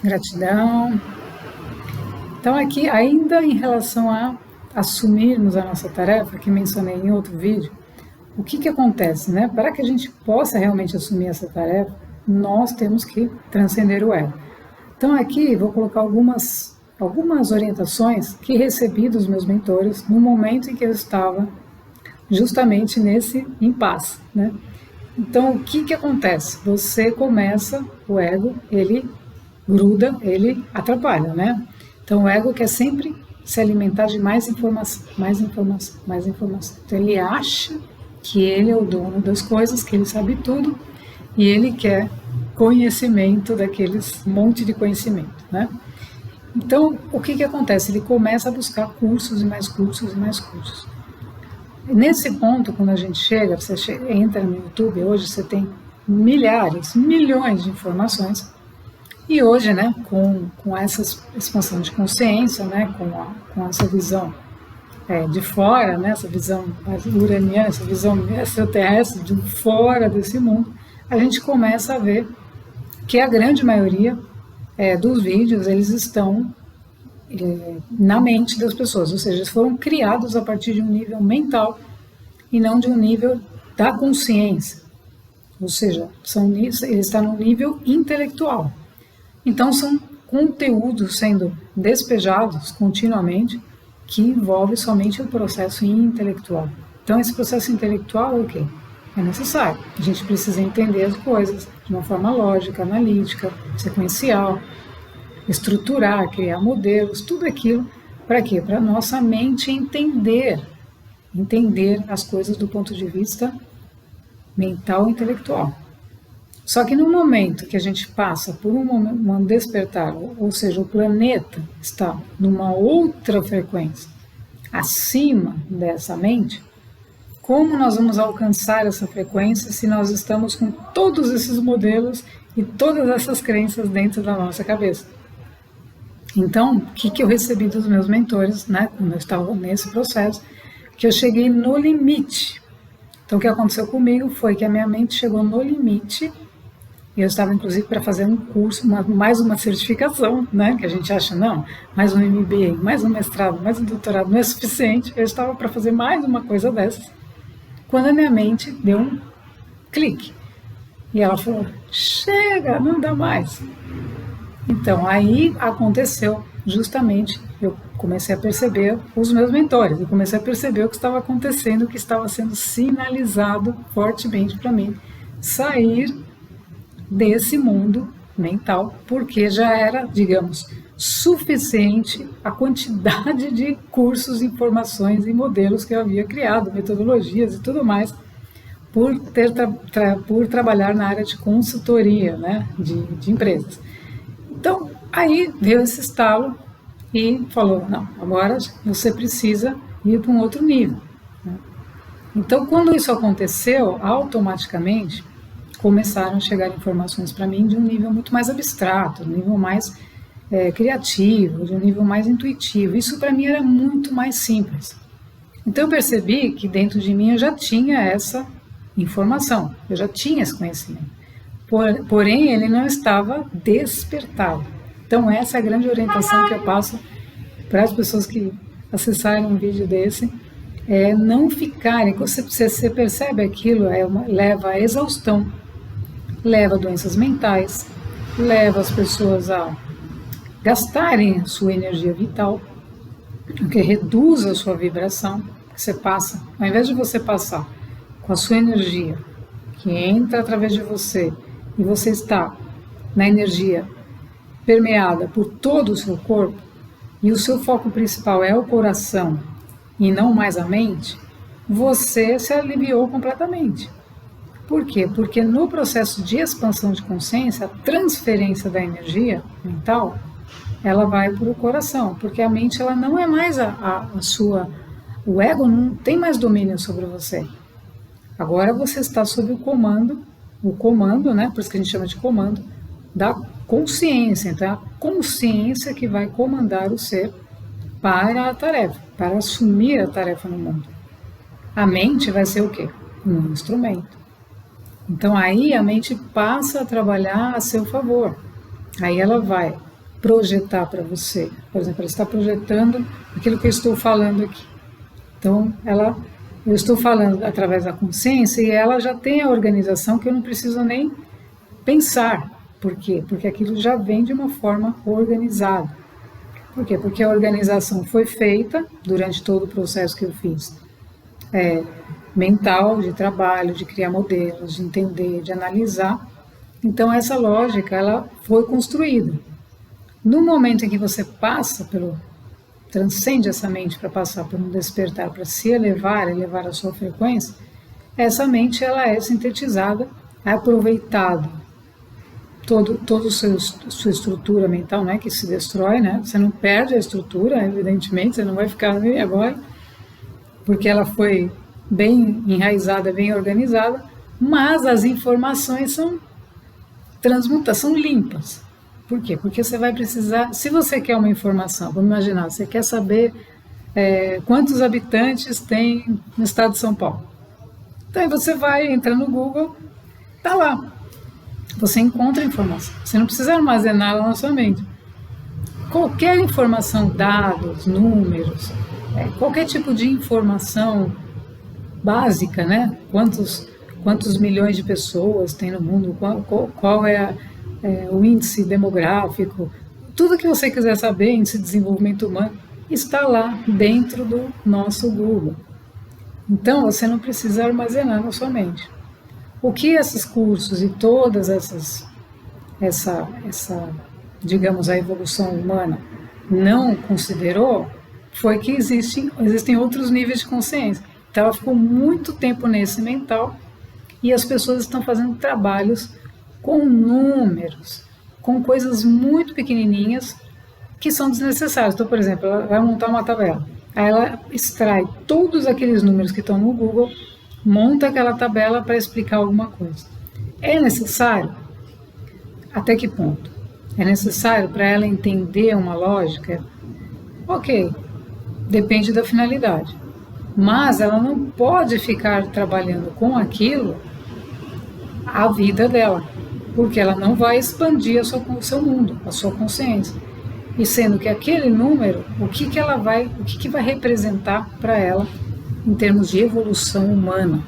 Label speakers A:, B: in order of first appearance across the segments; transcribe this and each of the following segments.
A: Gratidão. Então aqui, ainda em relação a assumirmos a nossa tarefa, que mencionei em outro vídeo, o que acontece, né? Para que a gente possa realmente assumir essa tarefa, nós temos que transcender o ego. Então aqui vou colocar algumas orientações que recebi dos meus mentores no momento em que eu estava justamente nesse impasse, né? Então o que acontece? Você começa, o ego, ele gruda, ele atrapalha, né? Então o ego quer sempre se alimentar de mais informação, mais informação, mais informação. Então ele acha que ele é o dono das coisas, que ele sabe tudo, e ele quer conhecimento daqueles monte de conhecimento, né? Então, o que acontece? Ele começa a buscar cursos e mais cursos e mais cursos. E nesse ponto, quando a gente chega, você entra no YouTube, hoje você tem milhares, milhões de informações, e hoje, né, com essa expansão de consciência, né, com essa visão de fora, né, essa visão uraniana, essa visão extraterrestre de fora desse mundo, a gente começa a ver que a grande maioria dos vídeos, eles estão na mente das pessoas, ou seja, eles foram criados a partir de um nível mental e não de um nível da consciência, ou seja, ele está no nível intelectual. Então são conteúdos sendo despejados continuamente que envolve somente o processo intelectual. Então esse processo intelectual é o quê? É necessário. A gente precisa entender as coisas de uma forma lógica, analítica, sequencial, estruturar, criar modelos, tudo aquilo. Para quê? Para a nossa mente entender as coisas do ponto de vista mental e intelectual. Só que no momento que a gente passa por um despertar, ou seja, o planeta está numa outra frequência acima dessa mente, como nós vamos alcançar essa frequência se nós estamos com todos esses modelos e todas essas crenças dentro da nossa cabeça? Então, o que eu recebi dos meus mentores, né, quando eu estava nesse processo, que eu cheguei no limite. Então, o que aconteceu comigo foi que a minha mente chegou no limite. Eu estava, inclusive, para fazer um curso, mais uma certificação, né? Que a gente acha, não, mais um MBA, mais um mestrado, mais um doutorado, não é suficiente. Eu estava para fazer mais uma coisa dessas, quando a minha mente deu um clique. E ela falou, chega, não dá mais. Então, aí aconteceu justamente, eu comecei a perceber os meus mentores, eu comecei a perceber o que estava acontecendo, o que estava sendo sinalizado fortemente para mim, sair desse mundo mental, porque já era, digamos, suficiente a quantidade de cursos, informações e modelos que eu havia criado, metodologias e tudo mais, por trabalhar na área de consultoria, né, de empresas. Então, aí veio esse estalo e falou, não, agora você precisa ir para um outro nível. Então, quando isso aconteceu, automaticamente, começaram a chegar informações para mim de um nível muito mais abstrato, de um nível mais criativo, de um nível mais intuitivo. Isso para mim era muito mais simples. Então eu percebi que dentro de mim eu já tinha essa informação, eu já tinha esse conhecimento. Porém, ele não estava despertado. Então essa é a grande orientação que eu passo para as pessoas que acessarem um vídeo desse, não ficarem, você percebe aquilo, leva à exaustão, leva a doenças mentais, leva as pessoas a gastarem a sua energia vital, o que reduz a sua vibração, que você passa, ao invés de você passar com a sua energia, que entra através de você, e você está na energia permeada por todo o seu corpo, e o seu foco principal é o coração, e não mais a mente, você se aliviou completamente. Por quê? Porque no processo de expansão de consciência, a transferência da energia mental, ela vai para o coração, porque a mente ela não é mais a sua... O ego não tem mais domínio sobre você. Agora você está sob o comando, né? Por isso que a gente chama de comando, da consciência. Então é a consciência que vai comandar o ser para a tarefa, para assumir a tarefa no mundo. A mente vai ser o quê? Um instrumento. Então aí a mente passa a trabalhar a seu favor. Aí ela vai projetar para você. Por exemplo, ela está projetando aquilo que eu estou falando aqui. Então, eu estou falando através da consciência e ela já tem a organização que eu não preciso nem pensar. Por quê? Porque aquilo já vem de uma forma organizada. Por quê? Porque a organização foi feita durante todo o processo que eu fiz. Mental, de trabalho, de criar modelos, de entender, de analisar. Então, essa lógica, ela foi construída. No momento em que você transcende essa mente para passar por um despertar, para se elevar a sua frequência, essa mente ela é sintetizada, é aproveitada. Toda a sua estrutura mental, não é que se destrói, né? Você não perde a estrutura, evidentemente, você não vai ficar agora, porque ela foi bem enraizada, bem organizada, mas as informações são limpas. Por quê? Porque você vai precisar, se você quer uma informação, vamos imaginar, você quer saber quantos habitantes tem no estado de São Paulo. Então aí você vai, entra no Google, tá lá. Você encontra a informação. Você não precisa armazená-la na sua mente. Qualquer informação, dados, números, qualquer tipo de informação básica, né? Quantos milhões de pessoas tem no mundo, qual é o índice demográfico, tudo que você quiser saber, índice de desenvolvimento humano, está lá dentro do nosso Google. Então, você não precisa armazenar na sua mente. O que esses cursos e todas digamos, a evolução humana não considerou foi que existem outros níveis de consciência. Então, ela ficou muito tempo nesse mental e as pessoas estão fazendo trabalhos com números, com coisas muito pequenininhas que são desnecessárias. Então, por exemplo, ela vai montar uma tabela. Aí ela extrai todos aqueles números que estão no Google, monta aquela tabela para explicar alguma coisa. É necessário? Até que ponto? É necessário para ela entender uma lógica? Ok, depende da finalidade. Mas ela não pode ficar trabalhando com aquilo a vida dela, porque ela não vai expandir o seu mundo, a sua consciência. E sendo que aquele número, o que vai representar para ela em termos de evolução humana,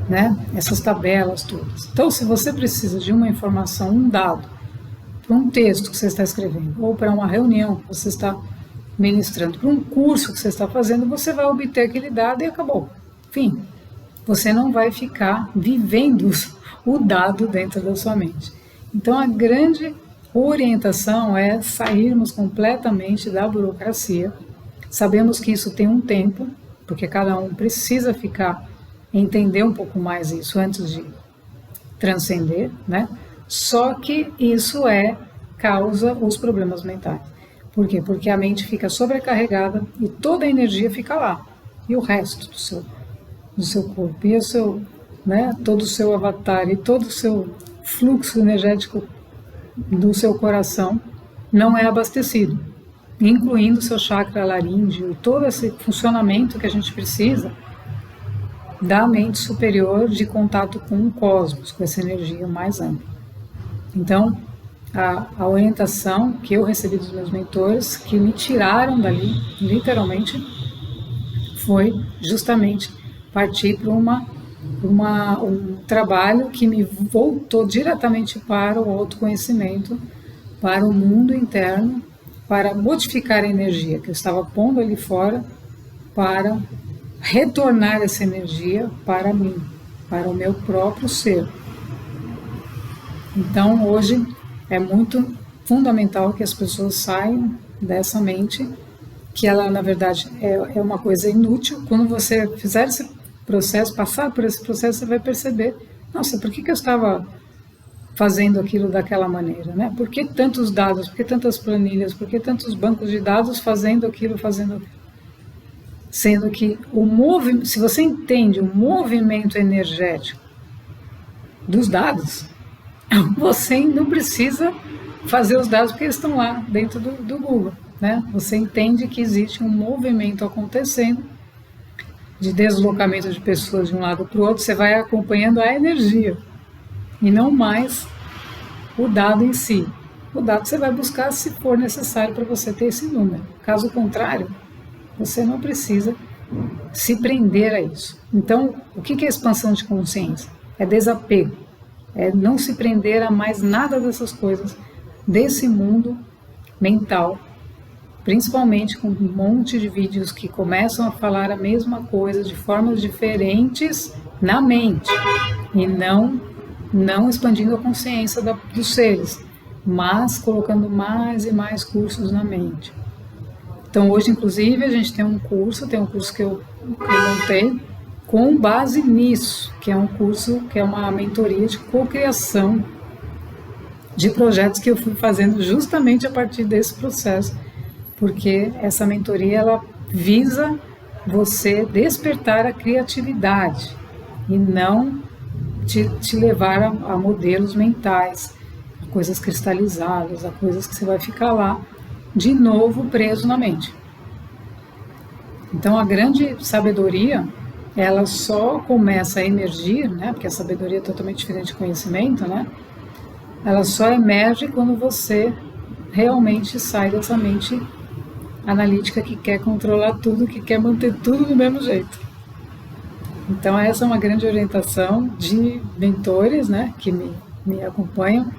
A: né? Essas tabelas todas. Então, se você precisa de uma informação, um dado, para um texto que você está escrevendo, ou para uma reunião que você está ministrando, para um curso que você está fazendo, você vai obter aquele dado e acabou. Fim. Você não vai ficar vivendo o dado dentro da sua mente. Então, a grande orientação é sairmos completamente da burocracia. Sabemos que isso tem um tempo, porque cada um precisa entender um pouco mais isso antes de transcender, né? Só que isso causa os problemas mentais. Por quê? Porque a mente fica sobrecarregada e toda a energia fica lá. E o resto do seu corpo, e todo o seu avatar e todo o seu fluxo energético do seu coração não é abastecido, incluindo o seu chakra laríngeo e todo esse funcionamento que a gente precisa da mente superior de contato com o cosmos, com essa energia mais ampla. Então, a orientação que eu recebi dos meus mentores, que me tiraram dali, literalmente, foi justamente partir para um trabalho que me voltou diretamente para o autoconhecimento, para o mundo interno, para modificar a energia que eu estava pondo ali fora, para retornar essa energia para mim, para o meu próprio ser. Então, hoje é muito fundamental que as pessoas saiam dessa mente, que ela, na verdade, é uma coisa inútil. Quando você fizer esse processo, passar por esse processo, você vai perceber, nossa, por que eu estava fazendo aquilo daquela maneira, né? Por que tantos dados, por que tantas planilhas, por que tantos bancos de dados fazendo aquilo? Sendo que se você entende o movimento energético dos dados, você não precisa fazer os dados porque eles estão lá dentro do Google, né? Você entende que existe um movimento acontecendo de deslocamento de pessoas de um lado para o outro, você vai acompanhando a energia e não mais o dado em si. o dado você vai buscar se for necessário para você ter esse número. Caso contrário, você não precisa se prender a isso. Então, o que é expansão de consciência? É desapego, é não se prender a mais nada dessas coisas, desse mundo mental, principalmente com um monte de vídeos que começam a falar a mesma coisa de formas diferentes na mente, e não expandindo a consciência dos seres, mas colocando mais e mais cursos na mente. Então hoje, inclusive, a gente tem um curso que eu montei com base nisso, que é um curso, que é uma mentoria de cocriação de projetos que eu fui fazendo justamente a partir desse processo, porque essa mentoria ela visa você despertar a criatividade e não te levar a modelos mentais, a coisas cristalizadas, a coisas que você vai ficar lá de novo preso na mente. Então a grande sabedoria, ela só começa a emergir, né, porque a sabedoria é totalmente diferente de conhecimento, né? Ela só emerge quando você realmente sai dessa mente analítica que quer controlar tudo, que quer manter tudo do mesmo jeito. Então essa é uma grande orientação de mentores, né, que me acompanham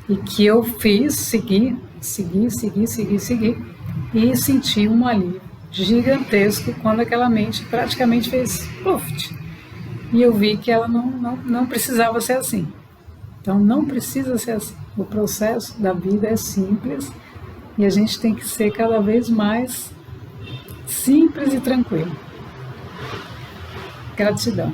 A: e que eu fiz, segui e senti um alívio gigantesco quando aquela mente praticamente fez puff, e eu vi que ela não precisava ser assim. Então não precisa ser assim. O processo da vida é simples e a gente tem que ser cada vez mais simples e tranquilo. Gratidão.